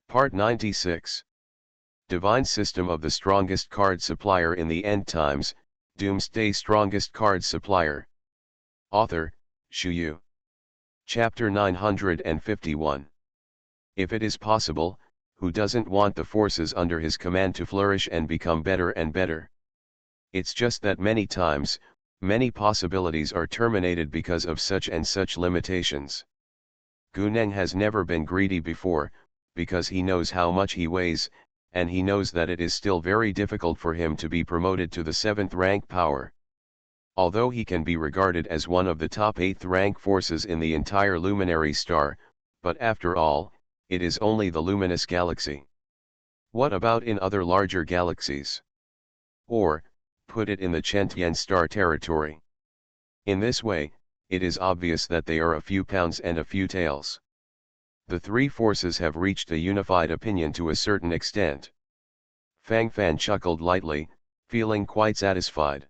Part 96. Divine System of the Strongest Card Supplier in the End Times, Doomsday Strongest Card Supplier. Author, Shu. Chapter 951. If it is possible, who doesn't want the forces under his command to flourish and become better and better? It's just that many times, many possibilities are terminated because of such and such limitations. Guneng has never been greedy before, because he knows how much he weighs, and he knows that it is still very difficult for him to be promoted to the 7th rank power. Although he can be regarded as one of the top 8th rank forces in the entire luminary star, but after all, it is only the luminous galaxy. What about in other larger galaxies? Or, put it in the Chentian star territory. In this way, it is obvious that they are a few pounds and a few tails. The three forces have reached a unified opinion to a certain extent. Fang Fan chuckled lightly, feeling quite satisfied.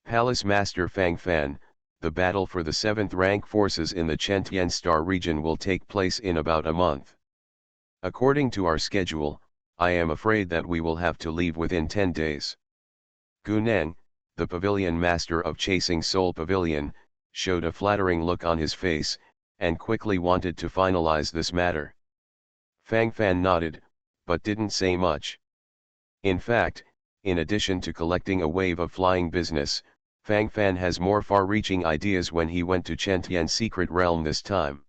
Palace Master Fang Fan, the battle for the 7th rank forces in the Chentian star region will take place in about a month. According to our schedule, I am afraid that we will have to leave within 10 days. Guneng, the pavilion master of Chasing Soul Pavilion, showed a flattering look on his face, and quickly wanted to finalize this matter. Fang Fan nodded, but didn't say much. In fact, in addition to collecting a wave of flying business, Fang Fan has more far-reaching ideas when he went to Chentian's secret realm this time.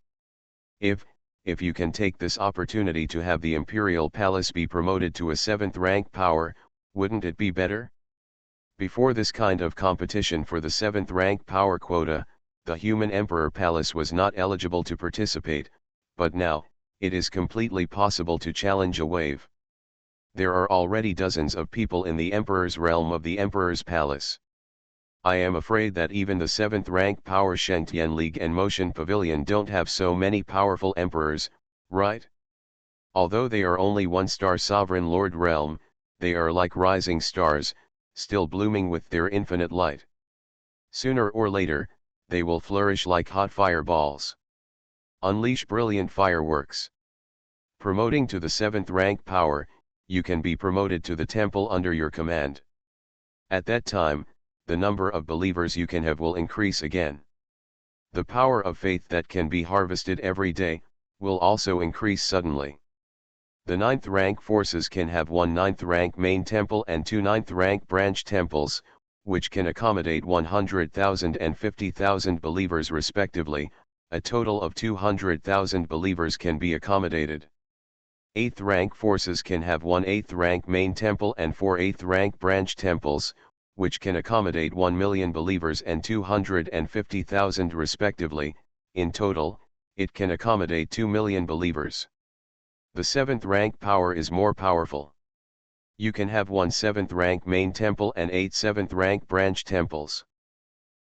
If you can take this opportunity to have the Imperial Palace be promoted to a 7th rank power, wouldn't it be better? Before this kind of competition for the 7th rank power quota, the human Emperor Palace was not eligible to participate, but now, it is completely possible to challenge a wave. There are already dozens of people in the Emperor's realm of the Emperor's Palace. I am afraid that even the 7th rank power Shengtian League and Motion Pavilion don't have so many powerful emperors, right? Although they are only 1-star sovereign lord realm, they are like rising stars, still blooming with their infinite light. Sooner or later, they will flourish like hot fireballs. Unleash brilliant fireworks. Promoting to the 7th rank power, you can be promoted to the temple under your command. At that time, the number of believers you can have will increase again. The power of faith that can be harvested every day, will also increase suddenly. The 9th rank forces can have 1 9th rank main temple and 2 9th rank branch temples, which can accommodate 100,000 and 50,000 believers respectively. A total of 200,000 believers can be accommodated. 8th rank forces can have 1 8th rank main temple and 4 8th rank branch temples, which can accommodate 1 million believers and 250,000 respectively. In total, it can accommodate 2 million believers. The 7th rank power is more powerful. You can have 1 7th rank main temple and 8 7th rank branch temples.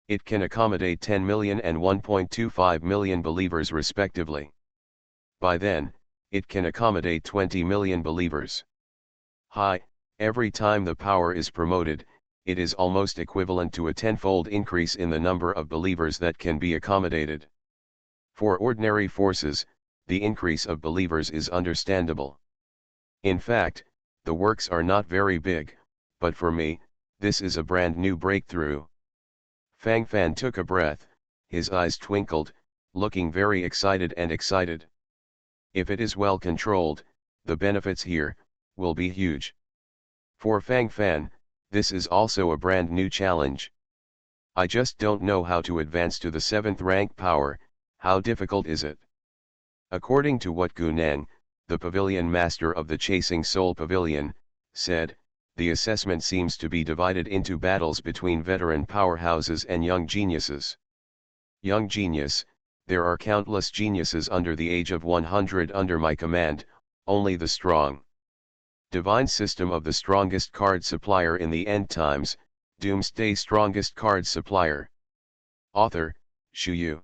It can accommodate 10 million and 1.25 million believers respectively. By then, it can accommodate 20 million believers. Every time the power is promoted, it is almost equivalent to a 10-fold increase in the number of believers that can be accommodated. For ordinary forces, the increase of believers is understandable. In fact, the works are not very big, but for me, this is a brand new breakthrough. Fang Fan took a breath, his eyes twinkled, looking very excited. If it is well controlled, the benefits here will be huge. For Fang Fan, this is also a brand new challenge. I just don't know how to advance to the 7th rank power. How difficult is it? According to what Guneng, the pavilion master of the Chasing Soul Pavilion, said, the assessment seems to be divided into battles between veteran powerhouses and young geniuses. Young genius, there are countless geniuses under the age of 100 under my command, only the strong. Divine System of the Strongest Card Supplier in the End Times, Doomsday Strongest Card Supplier. Author, Shu.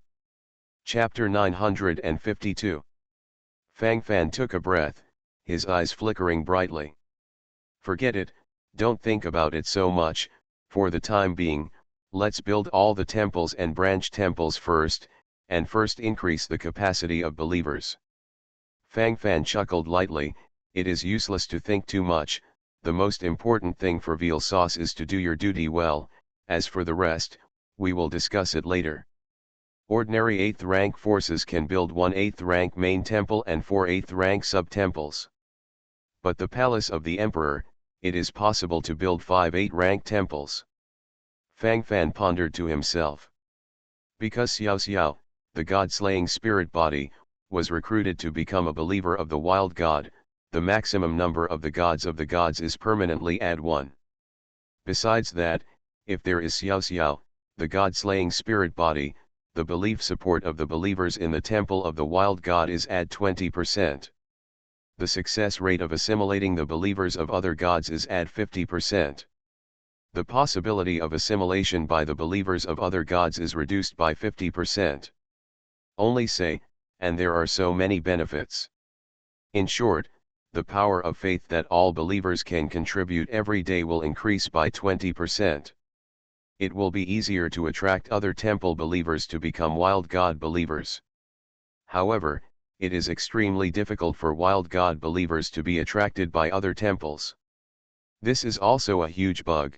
Chapter 952. Fang Fan took a breath, his eyes flickering brightly. Forget it, don't think about it so much. For the time being, let's build all the temples and branch temples first, and first increase the capacity of believers. Fang Fan chuckled lightly. It is useless to think too much, the most important thing for veal sauce is to do your duty well, as for the rest, we will discuss it later. Ordinary 8th rank forces can build 1 8th rank main temple and 4 8th rank sub-temples. But the palace of the emperor, it is possible to build 5 8 rank temples. Fang Fan pondered to himself. Because Xiao Xiao, the god-slaying spirit body, was recruited to become a believer of the wild god, the maximum number of the gods is permanently add 1. Besides that, if there is Xiao Xiao, the god-slaying spirit body, the belief support of the believers in the temple of the wild god is add 20%. The success rate of assimilating the believers of other gods is add 50%. The possibility of assimilation by the believers of other gods is reduced by 50%. Only say, and there are so many benefits. In short, the power of faith that all believers can contribute every day will increase by 20%. It will be easier to attract other temple believers to become wild god believers. However, it is extremely difficult for wild god believers to be attracted by other temples. This is also a huge bug.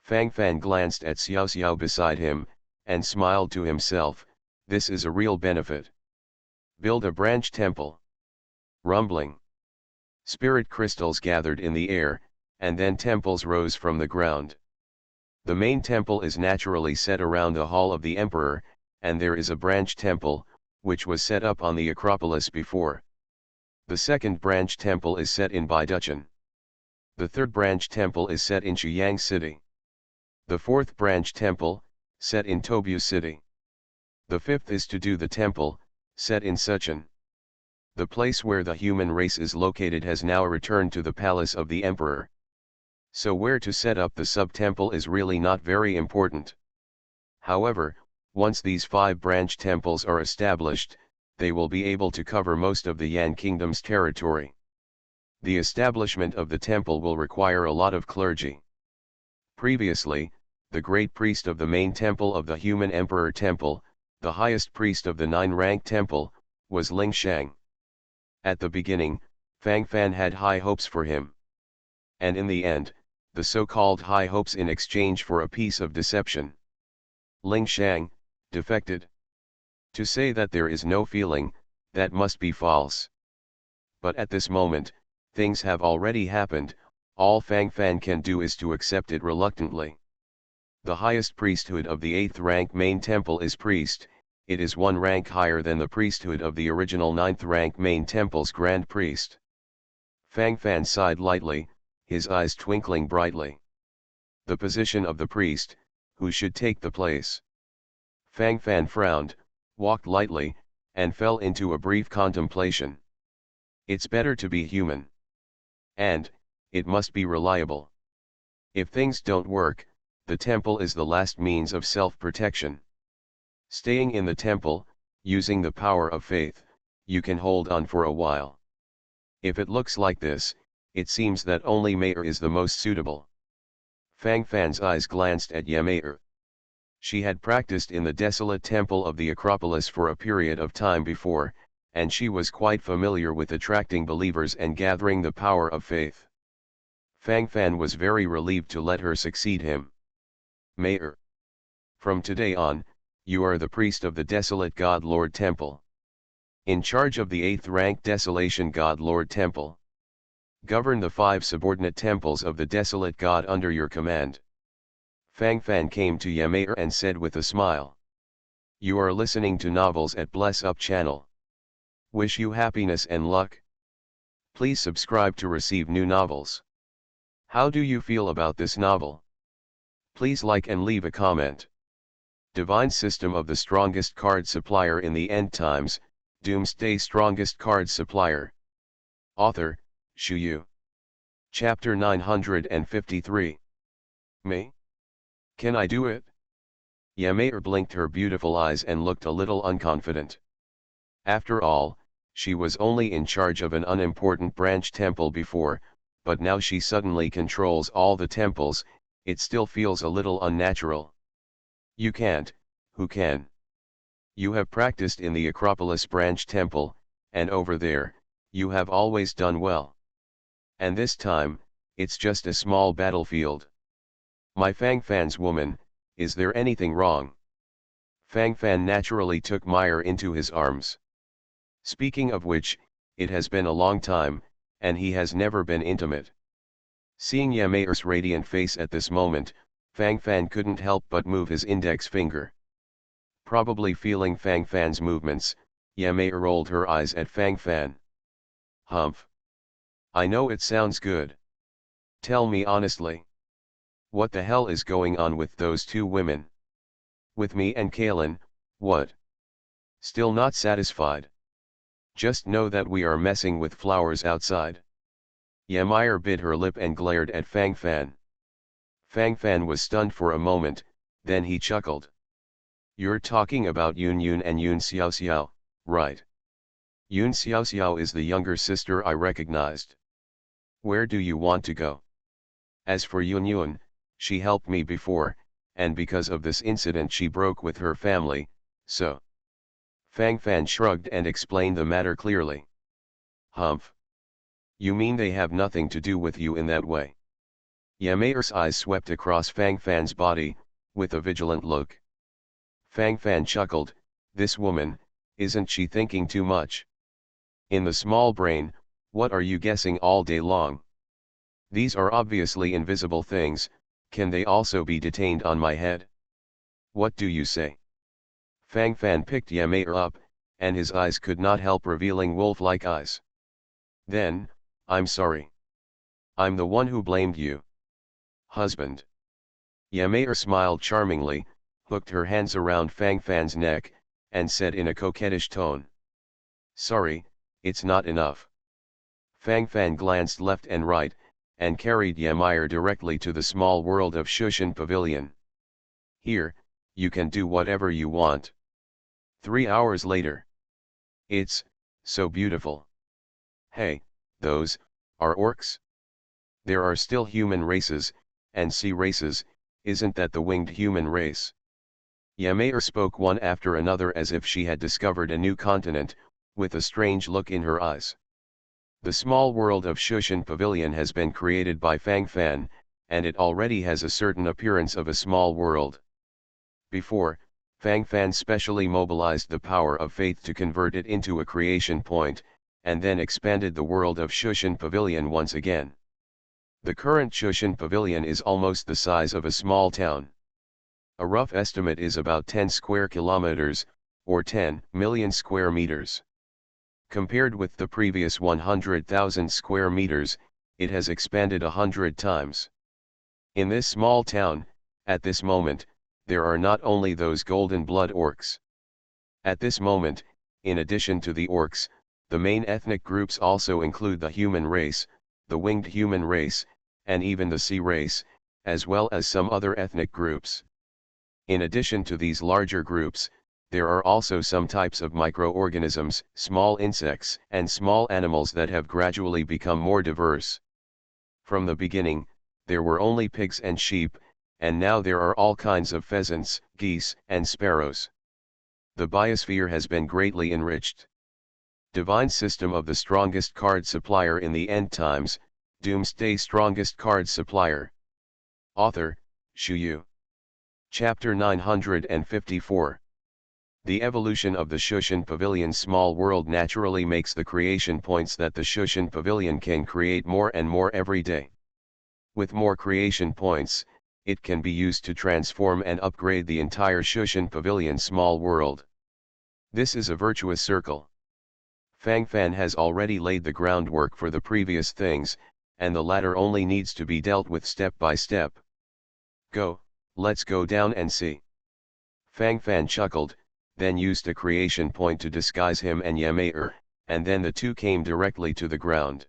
Fang Fan glanced at Xiao Xiao beside him, and smiled to himself. This is a real benefit. Build a branch temple. Rumbling. Spirit crystals gathered in the air, and then temples rose from the ground. The main temple is naturally set around the hall of the emperor, and there is a branch temple, which was set up on the Acropolis before. The second branch temple is set in Baiduchan. The third branch temple is set in Chuyang City. The fourth branch temple, set in Tobu City. The fifth is to do the temple, set in Suchun. The place where the human race is located has now returned to the palace of the emperor. So where to set up the sub-temple is really not very important. However, once these 5 branch temples are established, they will be able to cover most of the Yan Kingdom's territory. The establishment of the temple will require a lot of clergy. Previously, the great priest of the main temple of the human emperor temple, the highest priest of the 9-rank temple, was Ling Shang. At the beginning, Fang Fan had high hopes for him. And in the end, the so-called high hopes in exchange for a piece of deception. Ling Shang defected. To say that there is no feeling, that must be false. But at this moment, things have already happened, all Fang Fan can do is to accept it reluctantly. The highest priesthood of the 8th rank main temple is priest, it is 1 rank higher than the priesthood of the original 9th rank main temple's grand priest. Fang Fan sighed lightly, his eyes twinkling brightly. The position of the priest, who should take the place? Fang Fan frowned, walked lightly, and fell into a brief contemplation. It's better to be human. And, it must be reliable. If things don't work, the temple is the last means of self-protection. Staying in the temple, using the power of faith, you can hold on for a while. If it looks like this, it seems that only Mayer is the most suitable. Fang Fan's eyes glanced at Ye Mayer. She had practiced in the desolate temple of the Acropolis for a period of time before, and she was quite familiar with attracting believers and gathering the power of faith. Fang Fan was very relieved to let her succeed him. Mayer. From today on, you are the priest of the desolate God Lord Temple. In charge of the 8th rank Desolation God Lord Temple. Govern the 5 subordinate temples of the desolate God under your command. Fang Fan came to Ye Mayer and said with a smile. You are listening to novels at Bless Up channel. Wish you happiness and luck. Please subscribe to receive new novels. How do you feel about this novel? Please like and leave a comment. Divine System of the Strongest Card Supplier in the End Times, Doomsday Strongest Card Supplier. Author, Shu Yu. Chapter 953. Me? Can I do it? Ye Mayer blinked her beautiful eyes and looked a little unconfident. After all, she was only in charge of an unimportant branch temple before, but now she suddenly controls all the temples, it still feels a little unnatural. You can't, who can? You have practiced in the Acropolis branch temple, and over there, You have always done well. And this time, it's just a small battlefield. My Fang Fan's woman, is there anything wrong? Fang Fan naturally took Meyer into his arms. Speaking of which, it has been a long time, and he has never been intimate. Seeing Yameyer's radiant face at this moment, Fang Fan couldn't help but move his index finger. Probably feeling Fang Fan's movements, Yameyer rolled her eyes at Fang Fan. Humph. I know it sounds good. Tell me honestly. What the hell is going on with those two women? With me and Kalen, what? Still not satisfied? Just know that we are messing with flowers outside. Yameyer bit her lip and glared at Fang Fan. Fang Fan was stunned for a moment, then he chuckled. You're talking about Yun Yun and Yun Xiao Xiao, right? Yun Xiao Xiao is the younger sister I recognized. Where do you want to go? As for Yun Yun, she helped me before, and because of this incident she broke with her family, so. Fang Fan shrugged and explained the matter clearly. Humph. You mean they have nothing to do with you in that way? Yameyer's eyes swept across Fang Fan's body, with a vigilant look. Fang Fan chuckled, this woman, isn't she thinking too much? In the small brain, what are you guessing all day long? These are obviously invisible things, can they also be detained on my head? What do you say? Fang Fan picked Yameyer up, and his eyes could not help revealing wolf-like eyes. Then, I'm sorry. I'm the one who blamed you. Husband. Yameyer smiled charmingly, hooked her hands around Fang Fan's neck, and said in a coquettish tone. Sorry, it's not enough. Fang Fan glanced left and right, and carried Yameyer directly to the small world of Shushan Pavilion. Here, you can do whatever you want. 3 hours later. It's so beautiful. Hey, those are orcs? There are still human races, and sea races, isn't that the winged human race? Yameyer spoke one after another as if she had discovered a new continent, with a strange look in her eyes. The small world of Shushan Pavilion has been created by Fang Fan, and it already has a certain appearance of a small world. Before, Fang Fan specially mobilized the power of faith to convert it into a creation point, and then expanded the world of Shushan Pavilion once again. The current Shushan Pavilion is almost the size of a small town. A rough estimate is about 10 square kilometers, or 10 million square meters. Compared with the previous 100,000 square meters, it has expanded 100 times. In this small town, at this moment, there are not only those golden blood orcs. At this moment, in addition to the orcs, the main ethnic groups also include the human race, the winged human race, and even the sea race, as well as some other ethnic groups. In addition to these larger groups, there are also some types of microorganisms, small insects, and small animals that have gradually become more diverse. From the beginning, there were only pigs and sheep, and now there are all kinds of pheasants, geese, and sparrows. The biosphere has been greatly enriched. Divine system of the strongest card supplier in the end times, Doomsday strongest card supplier. Author, Shu Yu. Chapter 954. The evolution of the Shushan Pavilion's small world naturally makes the creation points that the Shushan Pavilion can create more and more every day. With more creation points, it can be used to transform and upgrade the entire Shushan Pavilion small world. This is a virtuous circle. Fang Fan has already laid the groundwork for the previous things, and the latter only needs to be dealt with step by step. Go, let's go down and see. Fang Fan chuckled, then used a creation point to disguise him and Yameyer, and then the two came directly to the ground.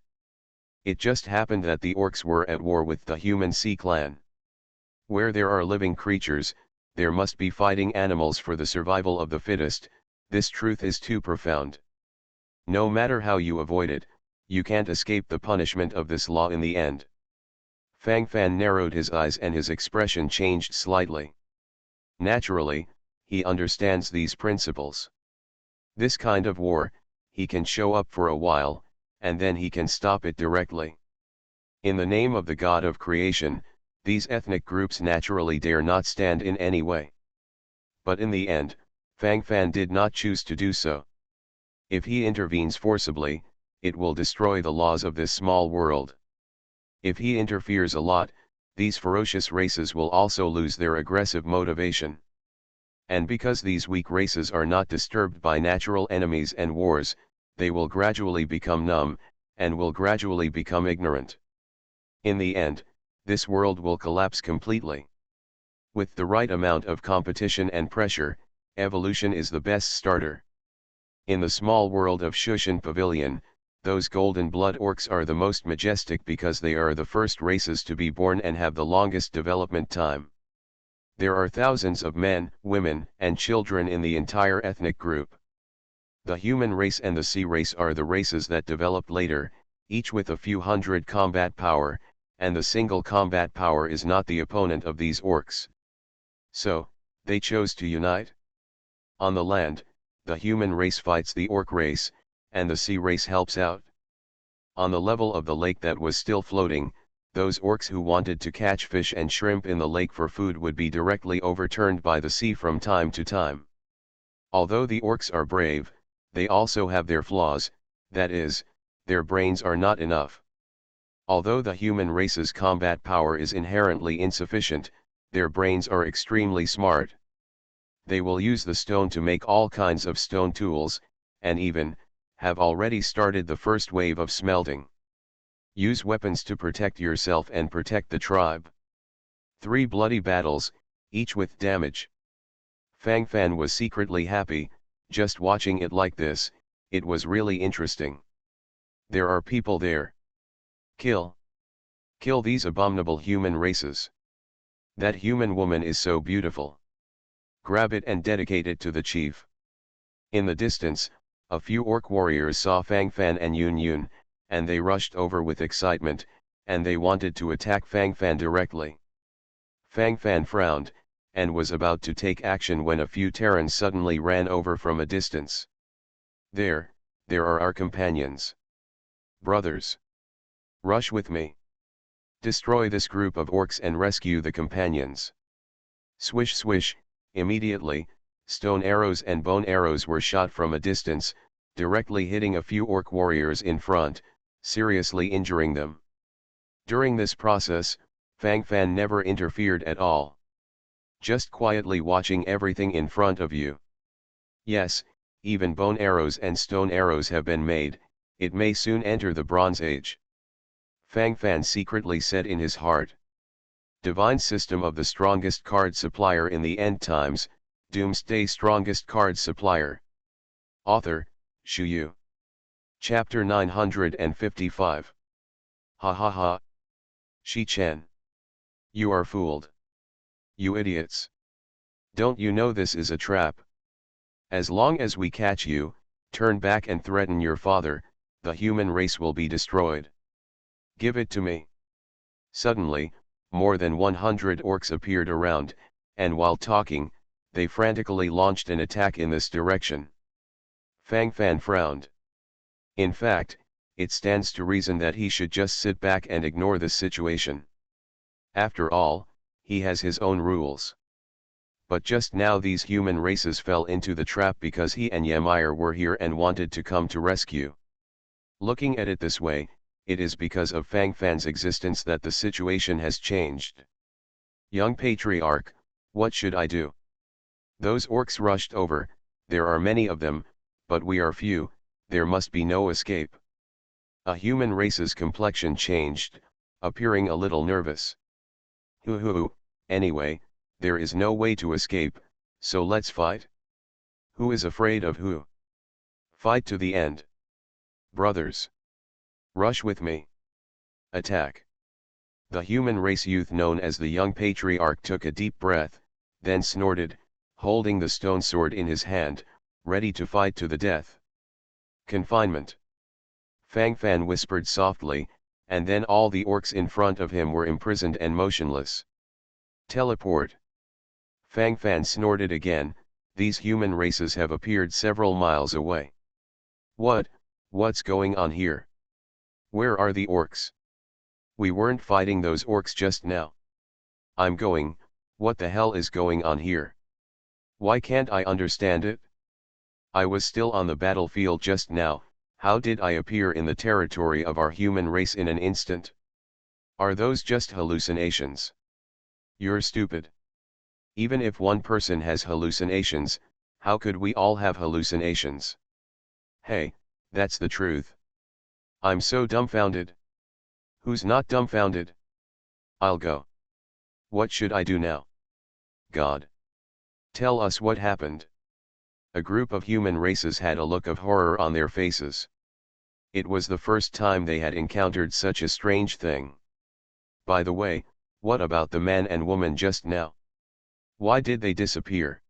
It just happened that the orcs were at war with the human sea clan. Where there are living creatures, there must be fighting animals for the survival of the fittest. This truth is too profound. No matter how you avoid it, you can't escape the punishment of this law in the end. Fang Fan narrowed his eyes and his expression changed slightly. Naturally, he understands these principles. This kind of war, he can show up for a while, and then he can stop it directly. In the name of the God of creation, these ethnic groups naturally dare not stand in any way. But in the end, Fang Fan did not choose to do so. If he intervenes forcibly, it will destroy the laws of this small world. If he interferes a lot, these ferocious races will also lose their aggressive motivation. And because these weak races are not disturbed by natural enemies and wars, they will gradually become numb, and will gradually become ignorant. In the end, this world will collapse completely. With the right amount of competition and pressure, evolution is the best starter. In the small world of Shushan Pavilion, those golden blood orcs are the most majestic because they are the first races to be born and have the longest development time. There are thousands of men, women, and children in the entire ethnic group. The human race and the sea race are the races that developed later, each with a few hundred combat power, and the single combat power is not the opponent of these orcs. So, they chose to unite. On the land, the human race fights the orc race, and the sea race helps out. On the level of the lake that was still floating, those orcs who wanted to catch fish and shrimp in the lake for food would be directly overturned by the sea from time to time. Although the orcs are brave, they also have their flaws, that is, their brains are not enough. Although the human race's combat power is inherently insufficient, their brains are extremely smart. They will use the stone to make all kinds of stone tools, and even, have already started the first wave of smelting. Use weapons to protect yourself and protect the tribe. 3 bloody battles, each with damage. Fang Fan was secretly happy, just watching it like this, it was really interesting. There are people there. Kill. Kill these abominable human races. That human woman is so beautiful. Grab it and dedicate it to the chief. In the distance, a few orc warriors saw Fang Fan and Yun Yun, and they rushed over with excitement, and they wanted to attack Fang Fan directly. Fang Fan frowned, and was about to take action when a few Terrans suddenly ran over from a distance. There are our companions. Brothers. Rush with me. Destroy this group of orcs and rescue the companions. Swish swish, immediately, stone arrows and bone arrows were shot from a distance, directly hitting a few orc warriors in front, seriously injuring them. During this process, Fang Fan never interfered at all. Just quietly watching everything in front of you. Yes, even bone arrows and stone arrows have been made, it may soon enter the Bronze Age. Fang Fan secretly said in his heart. Divine system of the strongest card supplier in the end times, Doomsday strongest card supplier. Author, Shu Yu. Chapter 955. Ha ha ha. Shi Chen. You are fooled. You idiots. Don't you know this is a trap? As long as we catch you, turn back and threaten your father, the human race will be destroyed. Give it to me. Suddenly, more than 100 orcs appeared around, and while talking, they frantically launched an attack in this direction. Fang Fan frowned. In fact, it stands to reason that he should just sit back and ignore this situation. After all, he has his own rules. But just now these human races fell into the trap because he and Ymir were here and wanted to come to rescue. Looking at it this way, it is because of Fang Fan's existence that the situation has changed. Young Patriarch, what should I do? Those orcs rushed over, there are many of them, but we are few, there must be no escape. A human race's complexion changed, appearing a little nervous. Hoo, anyway, there is no way to escape, so let's fight. Who is afraid of who? Fight to the end. Brothers. Rush with me. Attack. The human race youth known as the young patriarch took a deep breath, then snorted, holding the stone sword in his hand, ready to fight to the death. Confinement. Fang Fan whispered softly, and then all the orcs in front of him were imprisoned and motionless. Teleport. Fang Fan snorted again, these human races have appeared several miles away. What's going on here? Where are the orcs? We weren't fighting those orcs just now. I'm going, what the hell is going on here? Why can't I understand it? I was still on the battlefield just now, how did I appear in the territory of our human race in an instant? Are those just hallucinations? You're stupid. Even if one person has hallucinations, how could we all have hallucinations? Hey, that's the truth. I'm so dumbfounded. Who's not dumbfounded? I'll go. What should I do now? God. Tell us what happened. A group of human races had a look of horror on their faces. It was the first time they had encountered such a strange thing. By the way, what about the man and woman just now? Why did they disappear?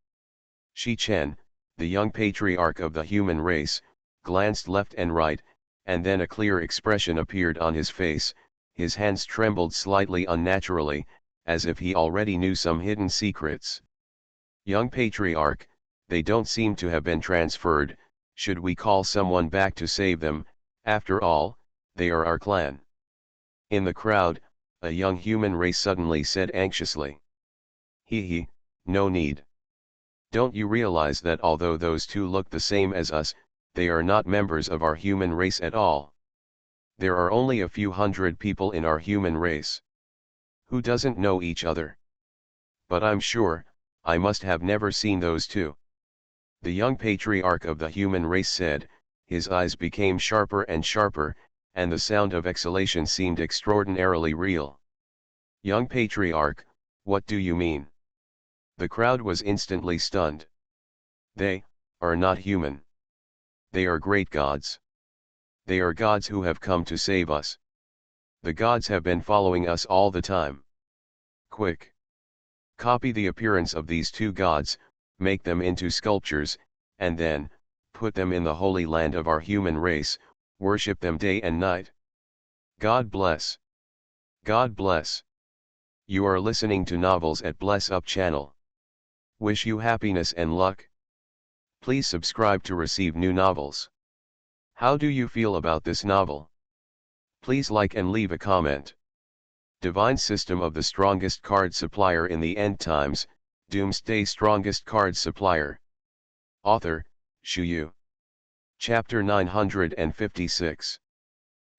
Shi Chen, the young patriarch of the human race, glanced left and right, and then a clear expression appeared on his face. His hands trembled slightly unnaturally, as if he already knew some hidden secrets. Young patriarch, they don't seem to have been transferred. Should we call someone back to save them? After all, they are our clan. In the crowd, a young human race suddenly said anxiously. Hee, no need. Don't you realize that although those two look the same as us, they are not members of our human race at all? There are only a few hundred people in our human race. Who doesn't know each other? But I'm sure, I must have never seen those two. The young patriarch of the human race said, his eyes became sharper and sharper, and the sound of exhalation seemed extraordinarily real. Young patriarch, what do you mean? The crowd was instantly stunned. They are not human. They are great gods. They are gods who have come to save us. The gods have been following us all the time. Quick! Copy the appearance of these two gods, make them into sculptures, and then, put them in the holy land of our human race, worship them day and night. God bless. God bless. You are listening to Novels at Bless Up channel. Wish you happiness and luck. Please subscribe to receive new novels. How do you feel about this novel? Please like and leave a comment. Divine System of the Strongest Card Supplier in the End Times, Doomsday Strongest Card Supplier. Author, Shu Yu. Chapter 956.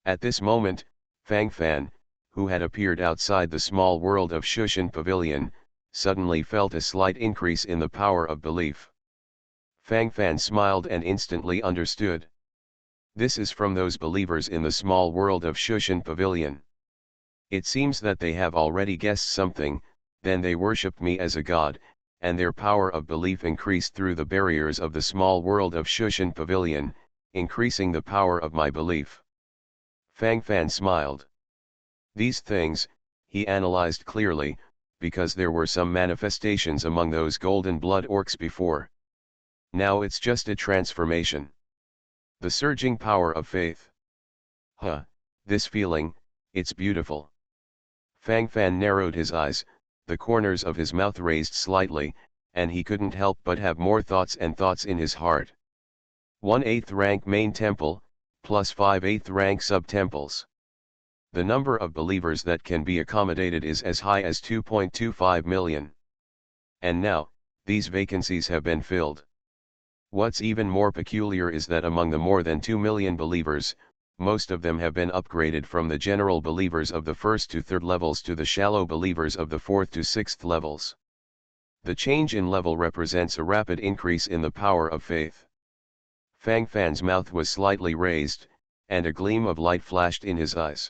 At this moment, Fang Fan, who had appeared outside the small world of Shushan Pavilion, suddenly felt a slight increase in the power of belief. Fang Fan smiled and instantly understood. This is from those believers in the small world of Shushan Pavilion. It seems that they have already guessed something, then they worshipped me as a god, and their power of belief increased through the barriers of the small world of Shushan Pavilion, increasing the power of my belief. Fang Fan smiled. These things, he analyzed clearly, because there were some manifestations among those golden blood orcs before. Now it's just a transformation. The surging power of faith. This feeling, it's beautiful. Fang Fan narrowed his eyes, the corners of his mouth raised slightly, and he couldn't help but have more thoughts and thoughts in his heart. 1/8 rank main temple, plus 5/8 rank sub-temples. The number of believers that can be accommodated is as high as 2.25 million. And now, these vacancies have been filled. What's even more peculiar is that among the more than 2 million believers, most of them have been upgraded from the general believers of the 1st to 3rd levels to the shallow believers of the 4th to 6th levels. The change in level represents a rapid increase in the power of faith. Fang Fan's mouth was slightly raised, and a gleam of light flashed in his eyes.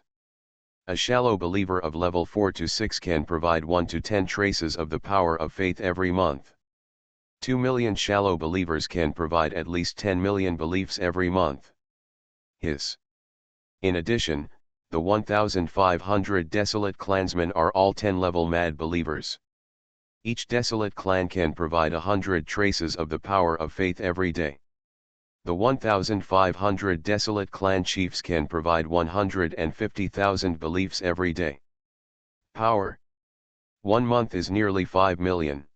A shallow believer of level 4 to 6 can provide 1 to 10 traces of the power of faith every month. 2 million shallow believers can provide at least 10 million beliefs every month. In addition, the 1,500 desolate clansmen are all 10-level mad believers. Each desolate clan can provide 100 traces of the power of faith every day. The 1,500 desolate clan chiefs can provide 150,000 beliefs every day. Power. 1 month is nearly 5 million.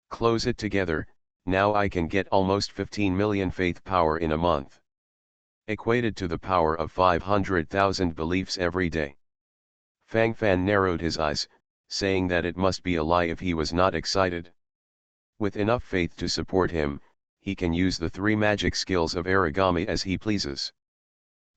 Close it together, now I can get almost 15 million faith power in a month. equated to the power of 500,000 beliefs every day. Fang Fan narrowed his eyes, saying that it must be a lie if he was not excited. With enough faith to support him, he can use the 3 magic skills of origami as he pleases.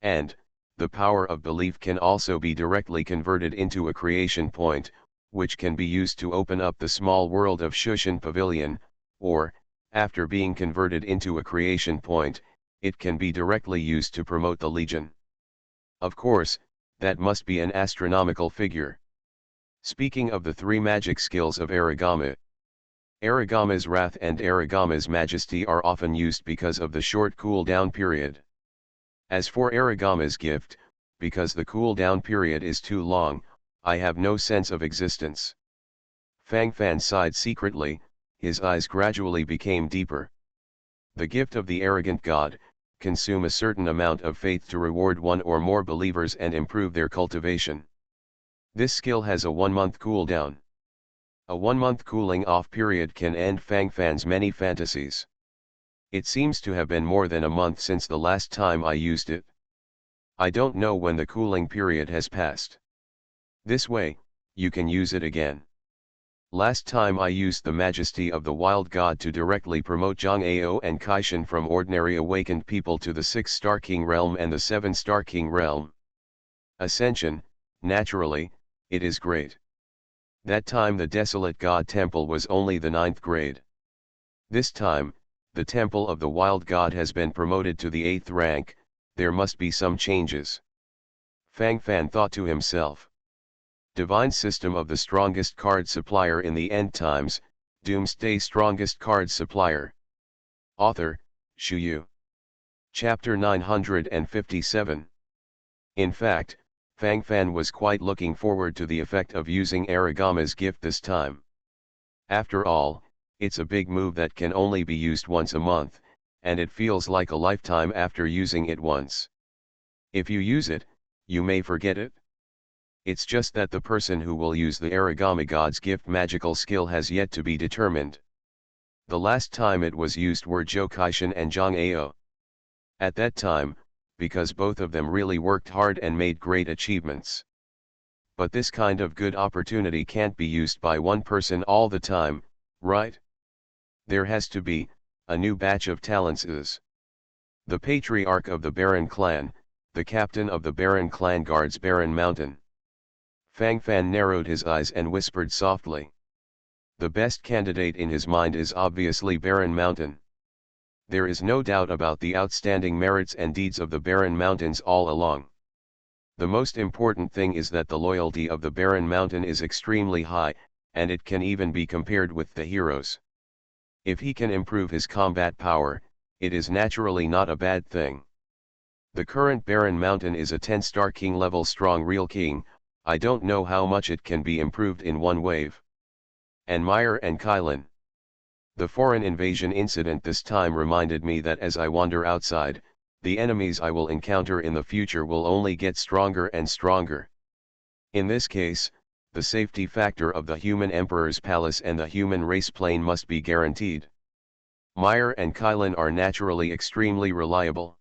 And, the power of belief can also be directly converted into a creation point, which can be used to open up the small world of Shushan Pavilion, or, after being converted into a creation point, it can be directly used to promote the Legion. Of course, that must be an astronomical figure. Speaking of the 3 magic skills of origami, Origami's Wrath and Origami's Majesty are often used because of the short cooldown period. As for Origami's Gift, because the cooldown period is too long, I have no sense of existence. Fang Fan sighed secretly, his eyes gradually became deeper. The gift of the arrogant god, consume a certain amount of faith to reward 1 or more believers and improve their cultivation. This skill has a 1-month cooldown. A 1-month cooling off period can end Fang Fan's many fantasies. It seems to have been more than a month since the last time I used it. I don't know when the cooling period has passed. This way, you can use it again. Last time I used the Majesty of the Wild God to directly promote Zhang Ao and Kaishan from ordinary awakened people to the 6-star King realm and the 7-star King realm. Ascension, naturally, it is great. That time the Desolate God Temple was only the 9th grade. This time, the Temple of the Wild God has been promoted to the 8th rank, there must be some changes. Fang Fan thought to himself. Divine System of the Strongest Card Supplier in the End Times, Doomsday Strongest Card Supplier. Author, Shu Yu. Chapter 957. In fact, Fang Fan was quite looking forward to the effect of using Origami's gift this time. After all, it's a big move that can only be used once a month, and it feels like a lifetime after using it once. If you use it, you may forget it. It's just that the person who will use the Origami God's gift magical skill has yet to be determined. The last time it was used were Zhou Kaishan and Zhang Ao. At that time, because both of them really worked hard and made great achievements. But this kind of good opportunity can't be used by one person all the time, right? There has to be a new batch of talents. The patriarch of the Baron clan, the captain of the Baron clan guards Baron Mountain. Fang Fan narrowed his eyes and whispered softly. The best candidate in his mind is obviously Baron Mountain. There is no doubt about the outstanding merits and deeds of the Baron Mountains all along. The most important thing is that the loyalty of the Baron Mountain is extremely high, and it can even be compared with the heroes. If he can improve his combat power, it is naturally not a bad thing. The current Baron Mountain is a 10-star king level strong real king. I don't know how much it can be improved in one wave. And Meyer and Kylan. The foreign invasion incident this time reminded me that as I wander outside, the enemies I will encounter in the future will only get stronger and stronger. In this case, the safety factor of the human emperor's palace and the human race plane must be guaranteed. Meyer and Kylan are naturally extremely reliable.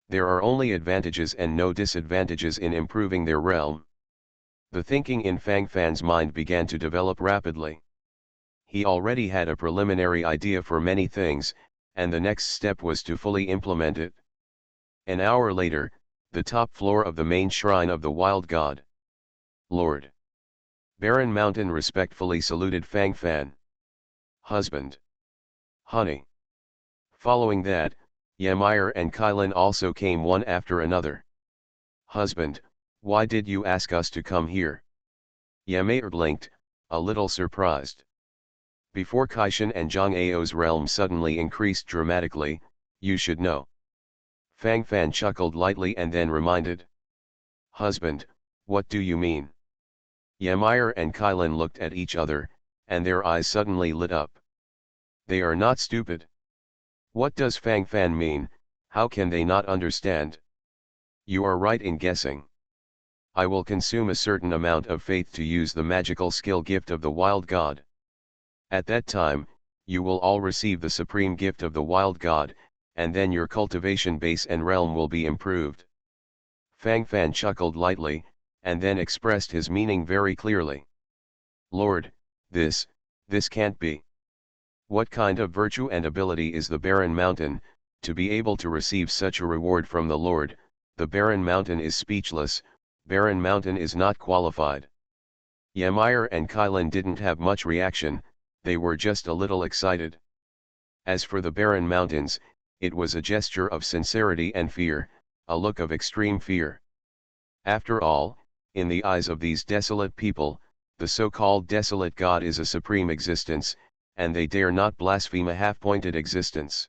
There are only advantages and no disadvantages in improving their realm. The thinking in Fang Fan's mind began to develop rapidly. He already had a preliminary idea for many things, and the next step was to fully implement it. An hour later, the top floor of the main shrine of the Wild God. Lord. Baron Mountain respectfully saluted Fang Fan. Husband. Honey. Following that, Ymir and Kylan also came one after another. Husband, why did you ask us to come here? Ymir blinked, a little surprised. Before Kaishan and Zhang Ao's realm suddenly increased dramatically, you should know. Fang Fan chuckled lightly and then reminded. Husband, what do you mean? Ymir and Kylan looked at each other, and their eyes suddenly lit up. They are not stupid. What does Fang Fan mean? How can they not understand? You are right in guessing. I will consume a certain amount of faith to use the magical skill gift of the Wild God. At that time, you will all receive the supreme gift of the Wild God, and then your cultivation base and realm will be improved. Fang Fan chuckled lightly, and then expressed his meaning very clearly. Lord, this can't be. What kind of virtue and ability is the barren mountain, to be able to receive such a reward from the Lord? The barren mountain is speechless, barren mountain is not qualified. Ymir and Kylan didn't have much reaction, they were just a little excited. As for the barren mountains, it was a gesture of sincerity and fear, a look of extreme fear. After all, in the eyes of these desolate people, the so-called desolate God is a supreme existence, and they dare not blaspheme a half-pointed existence.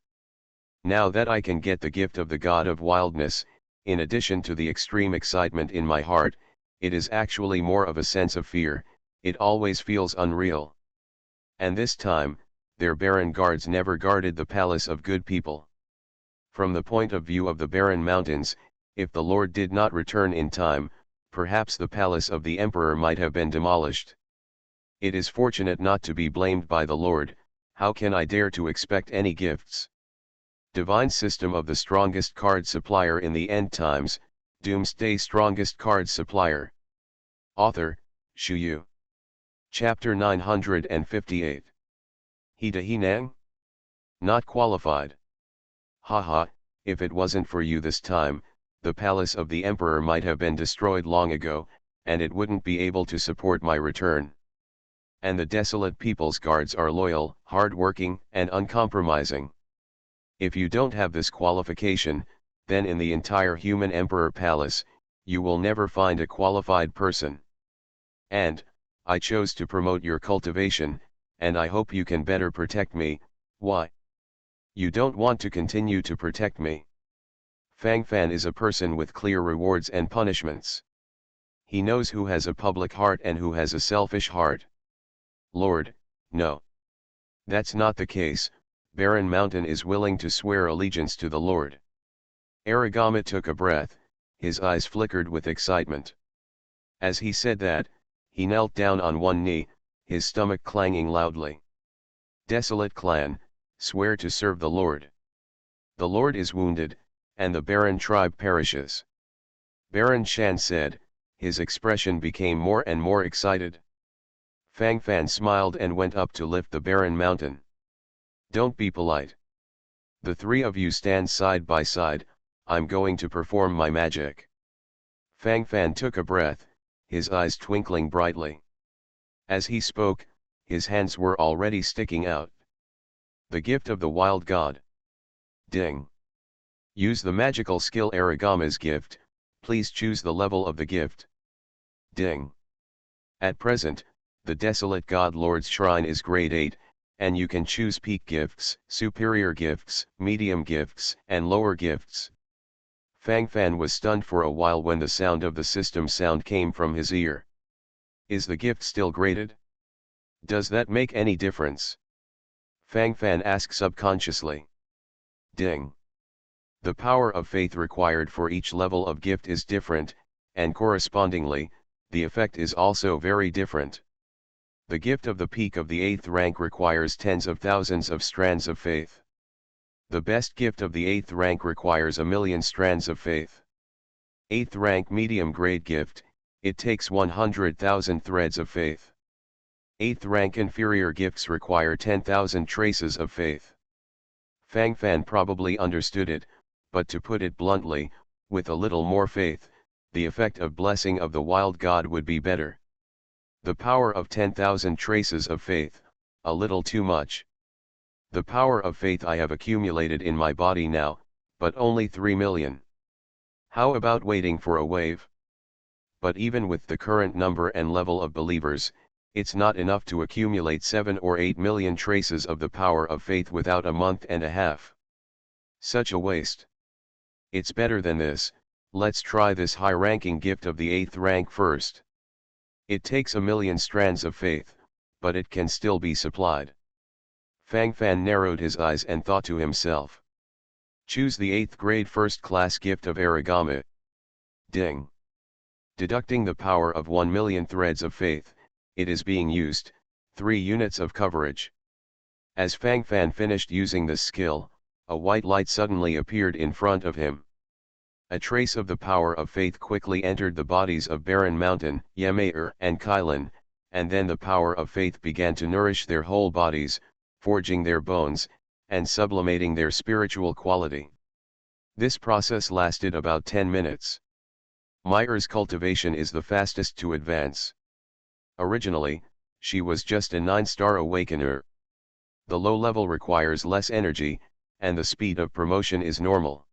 Now that I can get the gift of the God of wildness, in addition to the extreme excitement in my heart, it is actually more of a sense of fear, it always feels unreal. And this time, their barren guards never guarded the palace of good people. From the point of view of the barren mountains, if the Lord did not return in time, perhaps the palace of the emperor might have been demolished. It is fortunate not to be blamed by the Lord. How can I dare to expect any gifts? Divine System of the Strongest Card Supplier in the End Times, Doomsday Strongest Card Supplier. Author, Shu Yu. Chapter 958. Hida Hinang? Not qualified. Haha, if it wasn't for you this time, the palace of the emperor might have been destroyed long ago, and it wouldn't be able to support my return. And the desolate people's guards are loyal, hard-working, and uncompromising. If you don't have this qualification, then in the entire human emperor palace, you will never find a qualified person. And, I chose to promote your cultivation, and I hope you can better protect me. Why? You don't want to continue to protect me. Fang Fan is a person with clear rewards and punishments. He knows who has a public heart and who has a selfish heart. Lord, no. That's not the case. Barren Mountain is willing to swear allegiance to the Lord. Aragama took a breath, his eyes flickered with excitement. As he said that, he knelt down on one knee, his stomach clanging loudly. Desolate clan, swear to serve the Lord. The Lord is wounded, and the barren tribe perishes. Baron Shan said, his expression became more and more excited. Fang Fan smiled and went up to lift the barren mountain. Don't be polite. The three of you stand side by side, I'm going to perform my magic. Fang Fan took a breath, his eyes twinkling brightly. As he spoke, his hands were already sticking out. The gift of the wild god. Ding. Use the magical skill Aragama's gift, please choose the level of the gift. Ding. At present, the Desolate God Lord's Shrine is grade 8, and you can choose peak gifts, superior gifts, medium gifts, and lower gifts. Fang Fan was stunned for a while when the sound of the system sound came from his ear. Is the gift still graded? Does that make any difference? Fang Fan asked subconsciously. Ding. The power of faith required for each level of gift is different, and correspondingly, the effect is also very different. The gift of the peak of the 8th rank requires tens of thousands of strands of faith. The best gift of the 8th rank requires 1,000,000 strands of faith. 8th rank medium grade gift, it takes 100,000 threads of faith. 8th rank inferior gifts require 10,000 traces of faith. Fang Fan probably understood it, but to put it bluntly, with a little more faith, the effect of blessing of the wild god would be better. The power of 10,000 traces of faith, a little too much. The power of faith I have accumulated in my body now, but only 3 million. How about waiting for a wave? But even with the current number and level of believers, it's not enough to accumulate 7 or 8 million traces of the power of faith without a month and a half. Such a waste. It's better than this, let's try this high-ranking gift of the 8th rank first. It takes 1,000,000 strands of faith, but it can still be supplied. Fang Fan narrowed his eyes and thought to himself. Choose the 8th grade first class gift of Aragama. Ding. Deducting the power of 1,000,000 threads of faith, it is being used, 3 units of coverage. As Fang Fan finished using this skill, a white light suddenly appeared in front of him. A trace of the power of faith quickly entered the bodies of Baron Mountain, Ymir and Kylan, and then the power of faith began to nourish their whole bodies, forging their bones, and sublimating their spiritual quality. This process lasted about 10 minutes. Ymr's cultivation is the fastest to advance. Originally, she was just a 9-star awakener. The low level requires less energy, and the speed of promotion is normal.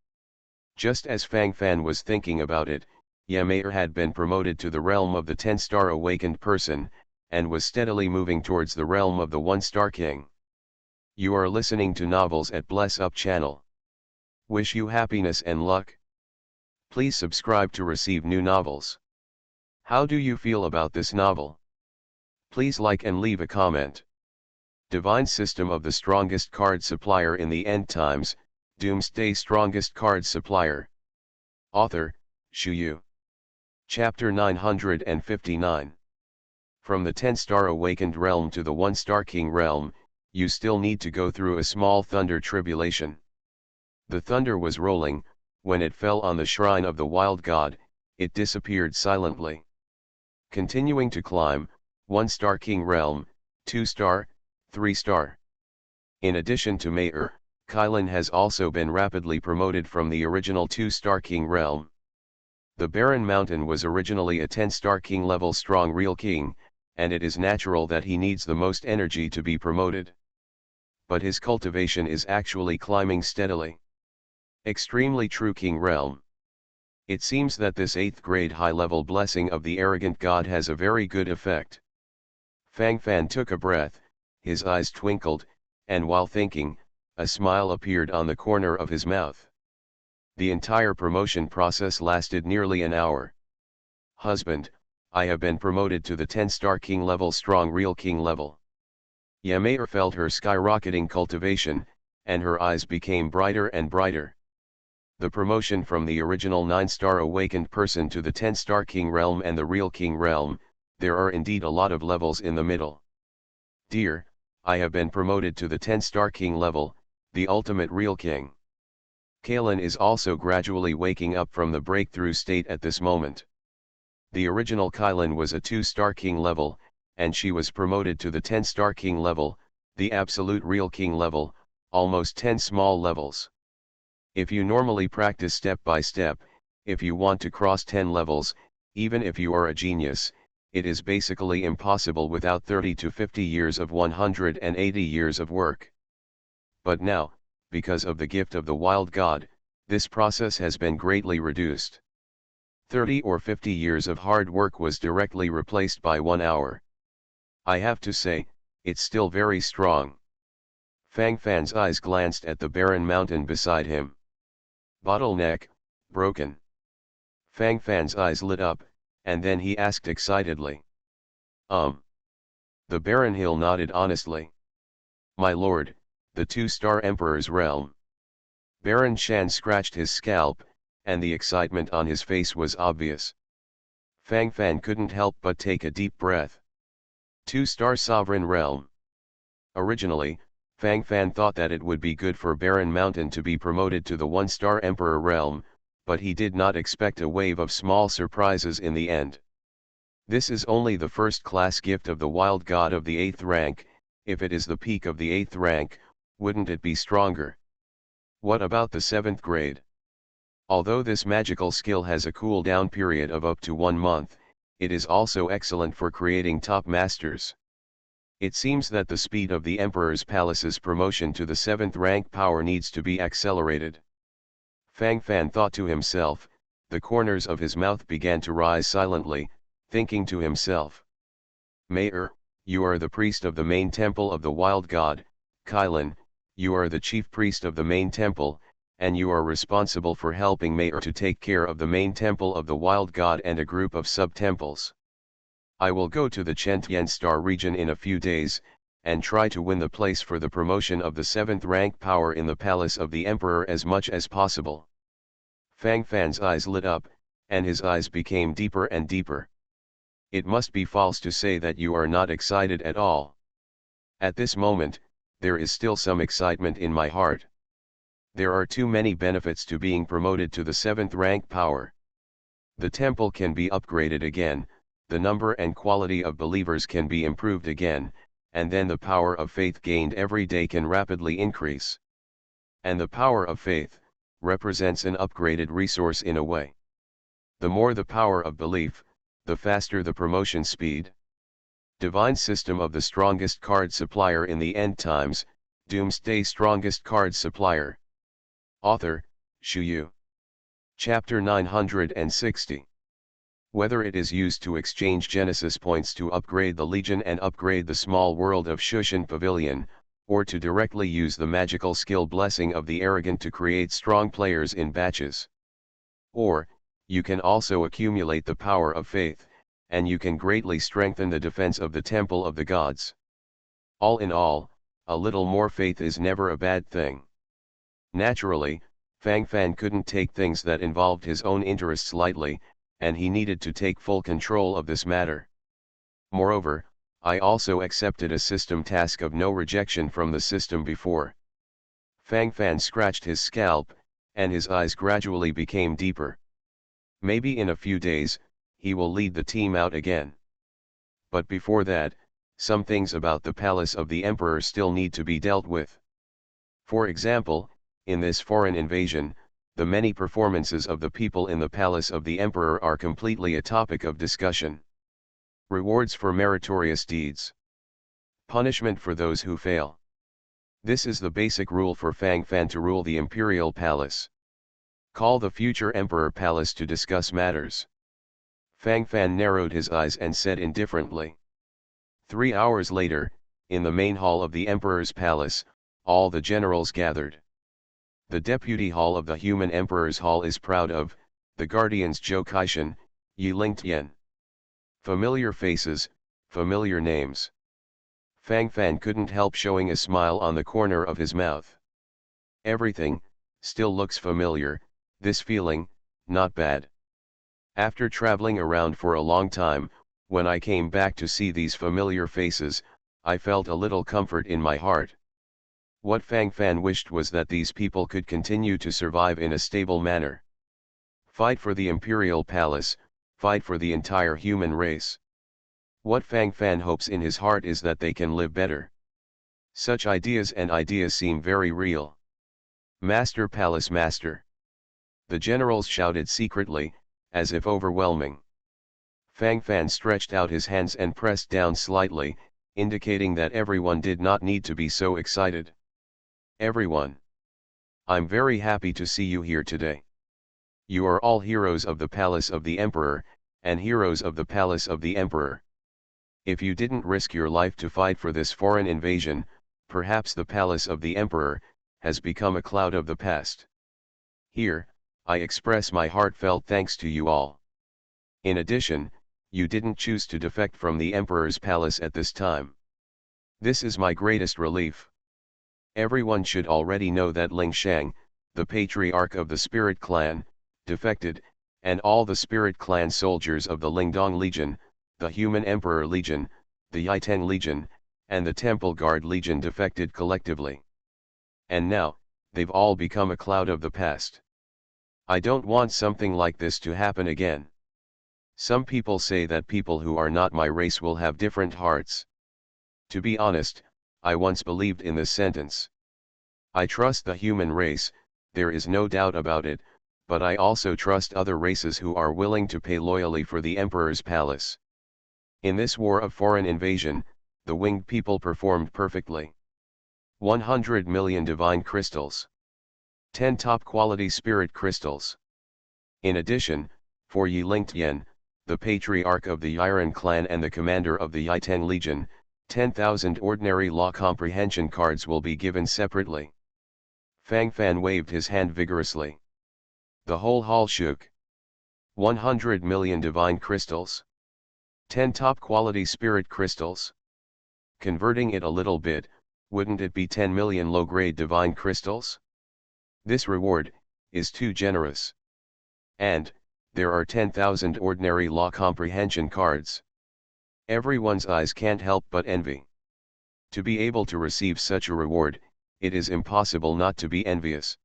Just as Fang Fan was thinking about it, Ymir had been promoted to the realm of the 10-star awakened person, and was steadily moving towards the realm of the 1-star king. You are listening to Novels at Bless Up channel. Wish you happiness and luck. Please subscribe to receive new novels. How do you feel about this novel? Please like and leave a comment. Divine System of the Strongest Card Supplier in the End Times, Doomsday Strongest Card Supplier. Author, Shu Yu. Chapter 959. From the 10-star awakened realm to the 1-star king realm, you still need to go through a small thunder tribulation. The thunder was rolling. When it fell on the shrine of the wild god, it disappeared silently. Continuing to climb, 1-star king realm, 2-star, 3-star. In addition to Ymir, Kylan has also been rapidly promoted from the original 2-star king realm. The Baron Mountain was originally a 10-star king level strong real king, and it is natural that he needs the most energy to be promoted. But his cultivation is actually climbing steadily. Extremely true king realm. It seems that this 8th grade high level blessing of the arrogant god has a very good effect. Fang Fan took a breath, his eyes twinkled, and while thinking, a smile appeared on the corner of his mouth. The entire promotion process lasted nearly an hour. Husband, I have been promoted to the 10-star king level strong real king level. Ymir felt her skyrocketing cultivation, and her eyes became brighter and brighter. The promotion from the original 9-star awakened person to the 10-star king realm and the real king realm, there are indeed a lot of levels in the middle. Dear, I have been promoted to the 10-star king level, the ultimate real king. Kylan is also gradually waking up from the breakthrough state at this moment. The original Kylan was a 2-star king level, and she was promoted to the 10-star king level, the absolute real king level, almost 10 small levels. If you normally practice step by step, if you want to cross 10 levels, even if you are a genius, it is basically impossible without 30 to 50 years of 180 years of work. But now, because of the gift of the wild god, this process has been greatly reduced. 30 or 50 years of hard work was directly replaced by 1 hour. I have to say, it's still very strong. Fang Fan's eyes glanced at the barren mountain beside him. Bottleneck, broken. Fang Fan's eyes lit up, and then he asked excitedly. The barren hill nodded honestly. My lord, the 2-star emperor's realm. Baron Shan scratched his scalp, and the excitement on his face was obvious. Fang Fan couldn't help but take a deep breath. 2-star sovereign realm. Originally, Fang Fan thought that it would be good for Baron Mountain to be promoted to the 1-star Emperor realm, but he did not expect a wave of small surprises in the end. This is only the first-class gift of the wild god of the 8th rank. If it is the peak of the 8th rank, wouldn't it be stronger? What about the 7th grade? Although this magical skill has a cool-down period of up to 1 month, it is also excellent for creating top masters. It seems that the speed of the Emperor's Palace's promotion to the 7th rank power needs to be accelerated. Fang Fan thought to himself, the corners of his mouth began to rise silently, thinking to himself. Ymir, you are the priest of the main temple of the wild god. Kylan, you are the chief priest of the main temple, and you are responsible for helping Ymir to take care of the main temple of the wild god and a group of sub-temples. I will go to the Chentian Star region in a few days, and try to win the place for the promotion of the 7th rank power in the palace of the emperor as much as possible. Fang Fan's eyes lit up, and his eyes became deeper and deeper. It must be false to say that you are not excited at all. At this moment, there is still some excitement in my heart. There are too many benefits to being promoted to the 7th rank power. The temple can be upgraded again, the number and quality of believers can be improved again, and then the power of faith gained every day can rapidly increase. And the power of faith represents an upgraded resource in a way. The more the power of belief, the faster the promotion speed. Divine System of the Strongest Card Supplier in the End Times, Doomsday Strongest Card Supplier. Author, Shu Yu. Chapter 960. Whether it is used to exchange Genesis points to upgrade the Legion and upgrade the small world of Shushan Pavilion, or to directly use the magical skill blessing of the arrogant to create strong players in batches. Or, you can also accumulate the power of faith, and you can greatly strengthen the defense of the Temple of the Gods. All in all, a little more faith is never a bad thing. Naturally, Fang Fan couldn't take things that involved his own interests lightly, and he needed to take full control of this matter. Moreover, I also accepted a system task of no rejection from the system before. Fang Fan scratched his scalp, and his eyes gradually became deeper. Maybe in a few days, he will lead the team out again. But before that, some things about the palace of the Emperor still need to be dealt with. For example, in this foreign invasion, the many performances of the people in the palace of the Emperor are completely a topic of discussion. Rewards for meritorious deeds. Punishment for those who fail. This is the basic rule for Fang Fan to rule the Imperial Palace. Call the future Emperor Palace to discuss matters. Fang Fan narrowed his eyes and said indifferently. 3 hours later, in the main hall of the Emperor's Palace, all the generals gathered. The Deputy Hall of the Human Emperor's Hall is proud of, the Guardians Zhou Kaishan, Yi Lingtian. Familiar faces, familiar names. Fang Fan couldn't help showing a smile on the corner of his mouth. Everything, still looks familiar, this feeling, not bad. After traveling around for a long time, when I came back to see these familiar faces, I felt a little comfort in my heart. What Fang Fan wished was that these people could continue to survive in a stable manner. Fight for the Imperial Palace, fight for the entire human race. What Fang Fan hopes in his heart is that they can live better. Such ideas seem very real. Master Palace Master. The generals shouted secretly, as if overwhelming. Fang Fan stretched out his hands and pressed down slightly, indicating that everyone did not need to be so excited. Everyone. I'm very happy to see you here today. You are all heroes of the Palace of the Emperor, and heroes of the Palace of the Emperor. If you didn't risk your life to fight for this foreign invasion, perhaps the Palace of the Emperor has become a cloud of the past. Here, I express my heartfelt thanks to you all. In addition, you didn't choose to defect from the Emperor's palace at this time. This is my greatest relief. Everyone should already know that Ling Shang, the patriarch of the Spirit Clan, defected, and all the Spirit Clan soldiers of the Lingdong Legion, the Human Emperor Legion, the Yiteng Legion, and the Temple Guard Legion defected collectively. And now, they've all become a cloud of the past. I don't want something like this to happen again. Some people say that people who are not my race will have different hearts. To be honest, I once believed in this sentence. I trust the human race, there is no doubt about it, but I also trust other races who are willing to pay loyally for the Emperor's palace. In this war of foreign invasion, the winged people performed perfectly. 100 million divine crystals. 10 top quality spirit crystals. In addition, for Yi Lingtian, the patriarch of the Yiren clan and the commander of the Yiteng Legion, 10,000 ordinary law comprehension cards will be given separately. Fang Fan waved his hand vigorously. The whole hall shook. 100 million divine crystals. 10 top quality spirit crystals. Converting it a little bit, wouldn't it be 10 million low-grade divine crystals? This reward is too generous. And there are 10,000 ordinary law comprehension cards. Everyone's eyes can't help but envy. To be able to receive such a reward, it is impossible not to be envious.